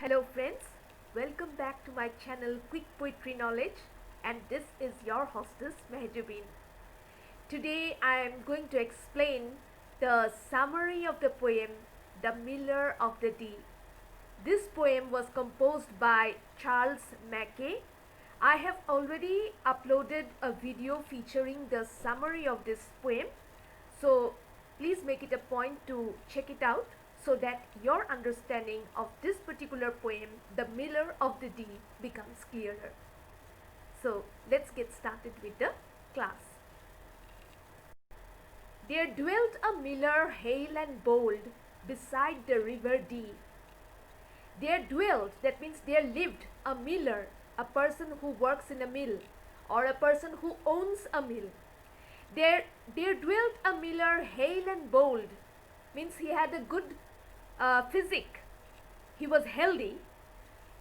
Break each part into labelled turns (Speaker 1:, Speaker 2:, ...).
Speaker 1: Hello friends, welcome back to my channel Quick Poetry Knowledge, and this is your hostess Mehjabeen. Today I am going to explain the summary of the poem The Miller of the Dee. This poem was composed by Charles Mackay. I have already uploaded a video featuring the summary of this poem, so please make it a point to check it out so that your understanding of this particular poem, The Miller of the Dee, becomes clearer. So let's get started with the class. There dwelt a miller hale and bold beside the river Dee. There dwelt, that means there lived, a miller, a person who works in a mill or a person who owns a mill. There dwelt a miller hale and bold, means he had a good physique, he was healthy,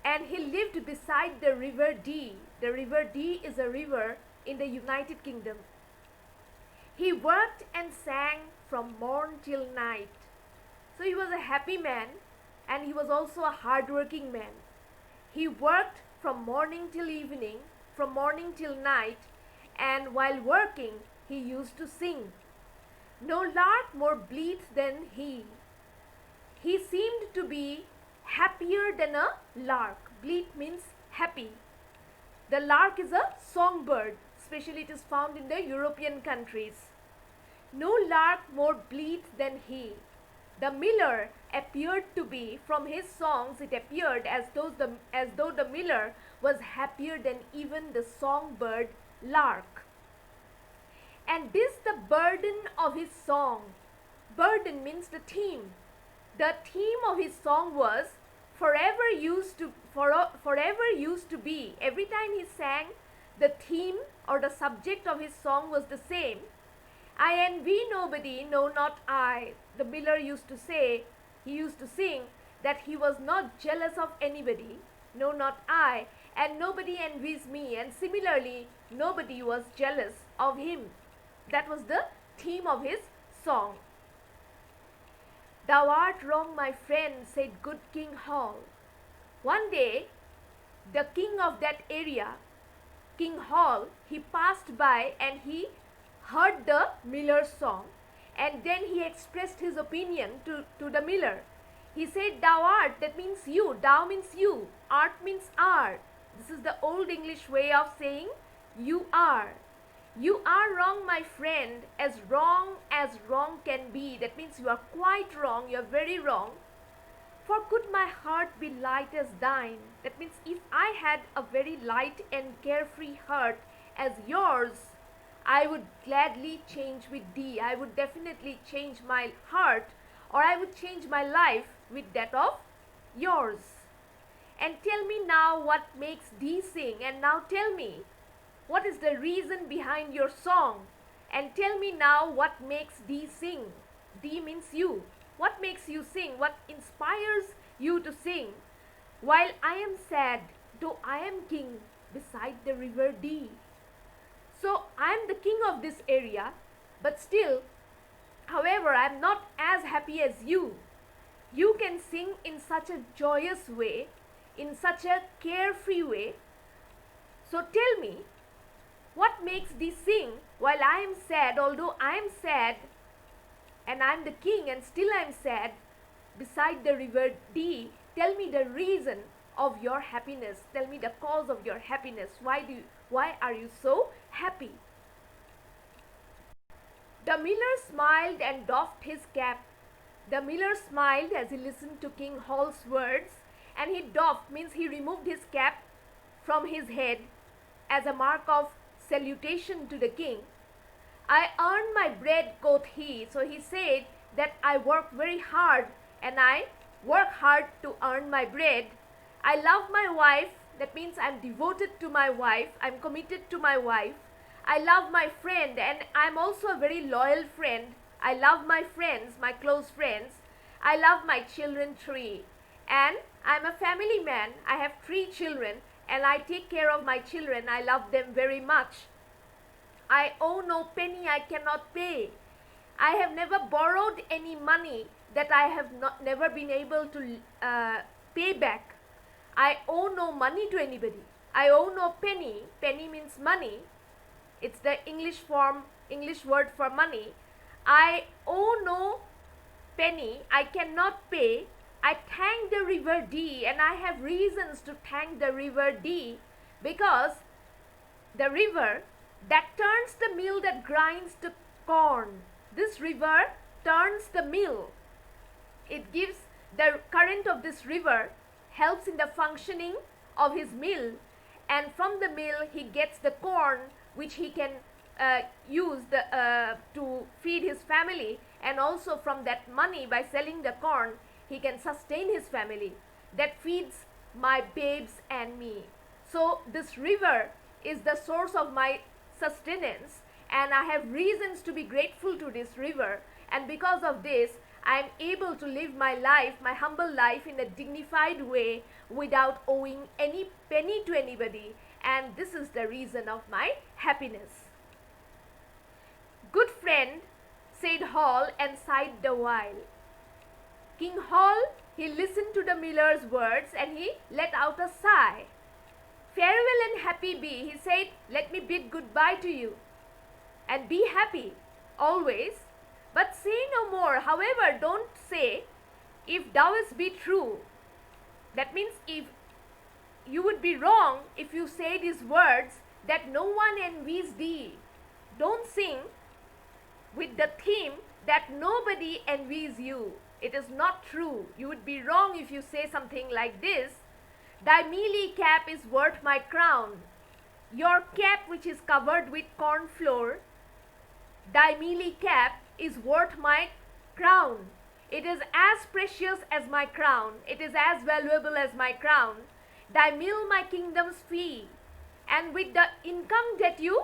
Speaker 1: and he lived beside the river Dee. The river Dee is a river in the United Kingdom. He worked and sang from morn till night. So he was a happy man, and he was also a hard-working man. He worked from morning till evening, from morning till night, and while working he used to sing. No lark more bleat than he. He seemed to be happier than a lark. Bleat means happy. The lark is a songbird, especially it is found in the European countries. No lark more bleat than he. The miller appeared to be, from his songs it appeared as though the miller was happier than even the songbird lark. And this the burden of his song. Burden means the theme. The theme of his song was forever used to be. Every time he sang, the theme or the subject of his song was the same. I envy nobody, no not I. The miller used to say, he used to sing that he was not jealous of anybody, no not I, and nobody envies me, and similarly nobody was jealous of him. That was the theme of his song. Thou art wrong, my friend, said good King Hall. One day, the king of that area, King Hall, he passed by and he heard the miller's song, and then he expressed his opinion to the miller. He said, thou art, that means you, thou means you, art means are. This is the old English way of saying you are. You are wrong, my friend, as wrong can be. That means you are quite wrong, you are very wrong. For could my heart be light as thine? That means if I had a very light and carefree heart as yours, I would gladly change with thee. I would definitely change my heart, or I would change my life with that of yours. And tell me now what makes thee sing, and now tell me, what is the reason behind your song? And tell me now what makes thee sing. Thee means you. What makes you sing? What inspires you to sing? While I am sad, though I am king beside the river Dee. So I am the king of this area, but still, however, I am not as happy as you. You can sing in such a joyous way, in such a carefree way. So tell me, what makes thee sing while I am sad, although I am sad and I am the king and still I am sad beside the river Dee? Tell me the reason of your happiness. Tell me the cause of your happiness. Why are you so happy? The miller smiled and doffed his cap. The miller smiled as he listened to King Hall's words, and he doffed means he removed his cap from his head as a mark of salutation to the king. I earn my bread, quoth he. So he said that I work very hard and I work hard to earn my bread. I love my wife, that means I'm devoted to my wife, I'm committed to my wife. I love my friend, and I'm also a very loyal friend. I love my friends, my close friends. I love my children 3. And I'm a family man. I have 3 children and I take care of my children. I love them very much. I owe no penny I cannot pay. I have never borrowed any money that I have never been able to pay back. I owe no money to anybody. I owe no penny. Penny means money. It's the English word for money. I owe no penny. I cannot pay. I thank the river Dee, and I have reasons to thank the river Dee, because the river that turns the mill that grinds the corn. This river turns the mill. It gives the current of this river helps in the functioning of his mill, and from the mill he gets the corn which he can use to feed his family, and also from that money, by selling the corn, he can sustain his family. That feeds my babes and me. So this river is the source of my sustenance, and I have reasons to be grateful to this river, and because of this I am able to live my life, my humble life, in a dignified way without owing any penny to anybody, and this is the reason of my happiness. Good friend, said Hall, and sighed the while. King Hall, he listened to the miller's words, and he let out a sigh. Farewell and happy be, he said, let me bid goodbye to you, and be happy always, but say no more. However, don't say, if thouest be true. That means if you would be wrong if you say these words, that no one envies thee. Don't sing with the theme that nobody envies you. It is not true. You would be wrong if you say something like this. Thy mealy cap is worth my crown. Your cap, which is covered with corn flour, thy mealy cap is worth my crown. It is as precious as my crown. It is as valuable as my crown. Thy mill my kingdom's fee. And with the income that you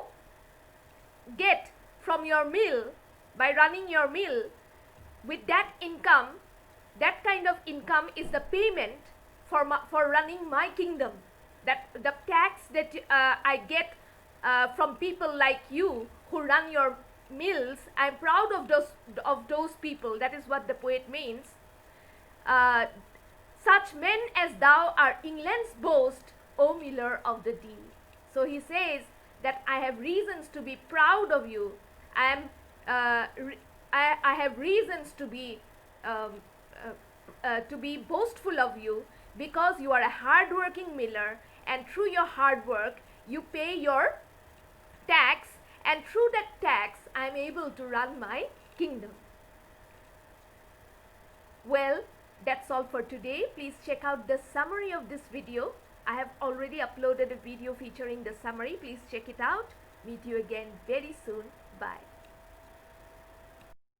Speaker 1: get from your mill, by running your mill, with that income, that kind of income is the payment for running my kingdom. That the tax that I get from people like you who run your mills, I am proud of those people. That is what the poet means. Such men as thou are England's boast, O miller of the Dee. So he says that I have reasons to be proud of you. I have reasons to be boastful of you, because you are a hard-working miller, and through your hard work you pay your tax, and through that tax I am able to run my kingdom. Well, that's all for today. Please check out the summary of this video. I have already uploaded a video featuring the summary. Please check it out. Meet you again very soon. Bye.